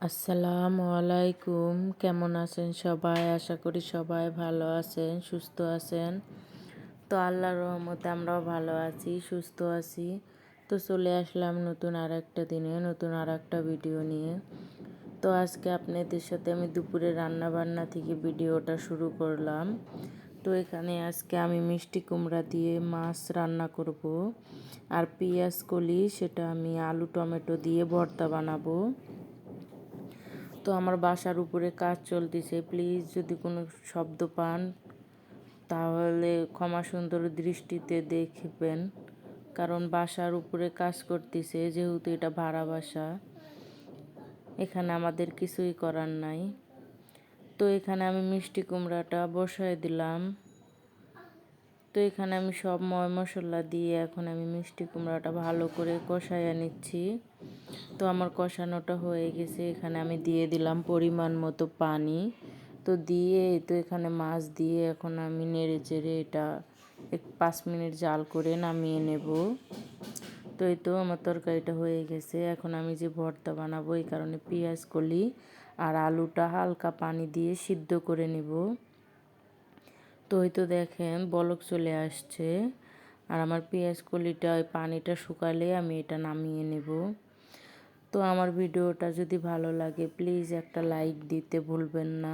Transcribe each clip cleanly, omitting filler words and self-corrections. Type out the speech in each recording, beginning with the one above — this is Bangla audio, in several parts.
আসসালামু আলাইকুম। কেমন আছেন সবাই? আশা করি সবাই ভালো আছেন, সুস্থ আছেন। তো আল্লাহর রহমতে আমরাও ভালো আছি, সুস্থ আছি। তো চলে আসলাম নতুন আর একটা দিনে, নতুন আর একটা ভিডিও নিয়ে। তো আজকে আপনাদের সাথে আমি দুপুরে রান্না বান্না থেকে ভিডিওটা শুরু করলাম। তো এখানে আজকে আমি মিষ্টি কুমড়া দিয়ে মাছ রান্না করব। আর পেঁয়াজ কলি, সেটা আমি আলু টমেটো দিয়ে ভর্তা বানাবো। তো আমার বাসার উপরে কাজ চলতেছে, প্লিজ যদি কোনো শব্দ পান তাহলে ক্ষমা সুন্দর দৃষ্টিতে দেখবেন, কারণ বাসার উপরে কাজ করতেছে, যেহেতু এটা ভাড়া বাসা, এখানে আমাদের কিছুই করার নাই। তো এখানে আমি মিষ্টি কুমড়াটা বসায় দিলাম। তো এখানে আমি সব মশলা দিয়ে এখন আমি মিষ্টি কুমড়াটা ভালো করে কষাইয়া নিচ্ছি। তো আমার কষানোটা হয়ে গেছে, এখানে আমি দিয়ে দিলাম পরিমাণ মতো পানি। তো দিয়ে তো এখানে মাছ দিয়ে এখন আমি নেড়ে চেড়ে এটা 5 মিনিট জাল করে নামিয়ে নেব। তো এই তো আমার তরকারিটা হয়ে গেছে। এখন আমি যে ভর্তা বানাবো, এই কারণে পেঁয়াজ কলি আর আলুটা হালকা পানি দিয়ে সিদ্ধ করে নেব। তো এই তো দেখেন বলক চলে আসছে, আর আমার পেঁয়াজ কলিটা ওই পানিটা শুকালে আমি এটা নামিয়ে নেব। তো আমার ভিডিওটা যদি ভালো লাগে প্লিজ একটা লাইক দিতে ভুলবেন না।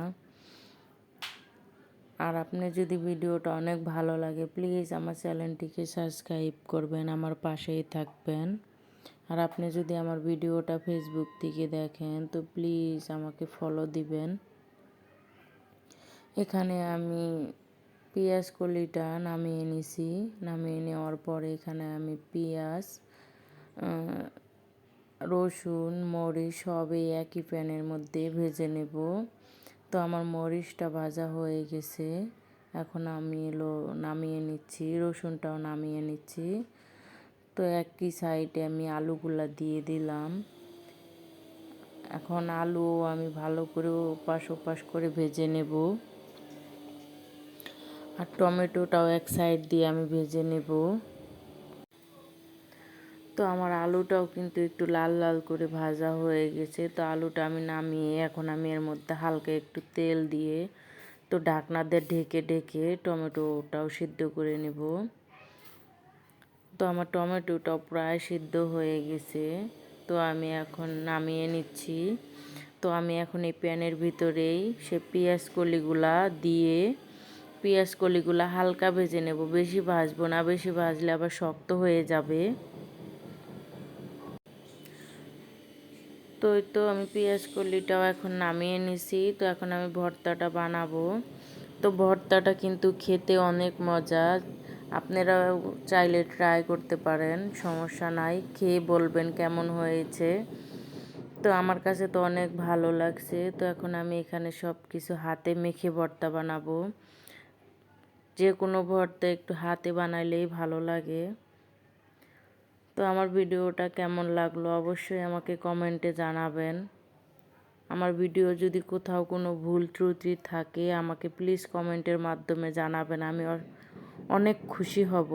আর আপনি যদি ভিডিওটা অনেক ভালো লাগে প্লিজ আমার চ্যানেলটিকে সাবস্ক্রাইব করবেন, আমার পাশেই থাকবেন। আর আপনি যদি আমার ভিডিওটা ফেসবুক থেকে দেখেন তো প্লিজ আমাকে ফলো দিবেন। এখানে আমি পেঁয়াজ কলিটা নামিয়ে নিছি। নামিয়ে নেওয়ার পরে এখানে আমি পেঁয়াজ, রসুন, মরিচ সব এই একই প্যানের মধ্যে ভেজে নেব। তো আমার মরিচটা ভাজা হয়ে গেছে, এখন আমি নামিয়ে নিচ্ছি, রসুনটাও নামিয়ে নিচ্ছি। তো একই সাইডে আমি আলুগুলা দিয়ে দিলাম। এখন আলু আমি ভালো করে ওপাশ করে ভেজে নেব। আর টমেটোটাও এক সাইড দিয়ে আমি ভেজে নেব। তো আমার আলুটাও কিন্তু একটু লাল লাল করে ভাজা হয়ে গেছে। তো আলুটা আমি নামিয়ে এখন আমি এর মধ্যে হালকা একটু তেল দিয়ে তো ঢাকনা দিয়ে ঢেকে ঢেকে টমেটোটাও সিদ্ধ করে নেব। তো আমার টমেটোটাও প্রায় সিদ্ধ হয়ে গেছে। তো আমি এখন নামিয়ে নিচ্ছি। তো আমি এখন এই প্যানের ভিতরেই সে পেঁয়াজ কলিগুলা হালকা ভেজে নেব, বেশি ভাজবো না, বেশি ভাজলে আবার শক্ত হয়ে যাবে। তো এই তো আমি পেঁয়াজ কলিটাও এখন নামিয়ে নিছি। তো এখন আমি ভর্তাটা বানাবো। তো ভর্তাটা কিন্তু খেতে অনেক মজা, আপনারা চাইলে ট্রাই করতে পারেন, সমস্যা নাই। খেয়ে বলবেন কেমন হয়েছে। তো আমার কাছে তো অনেক ভালো লাগছে। তো এখন আমি এখানে সব কিছু হাতে মেখে ভর্তা বানাবো। যে কোনো ভর্তা একটু হাতে বানাইলেই ভালো লাগে। তো আমার ভিডিওটা কেমন লাগলো অবশ্যই আমাকে কমেন্টে জানাবেন। আমার ভিডিও যদি কোথাও কোনো ভুল ত্রুটি থাকে আমাকে প্লিজ কমেন্টের মাধ্যমে জানাবেন, আমি অনেক খুশি হব।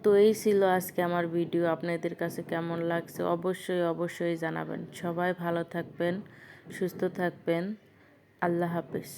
তো এই ছিল আজকে আমার ভিডিও, আপনাদের কাছে কেমন লাগছে অবশ্যই জানাবেন। সবাই ভালো থাকবেন, সুস্থ থাকবেন। আল্লাহ হাফেজ।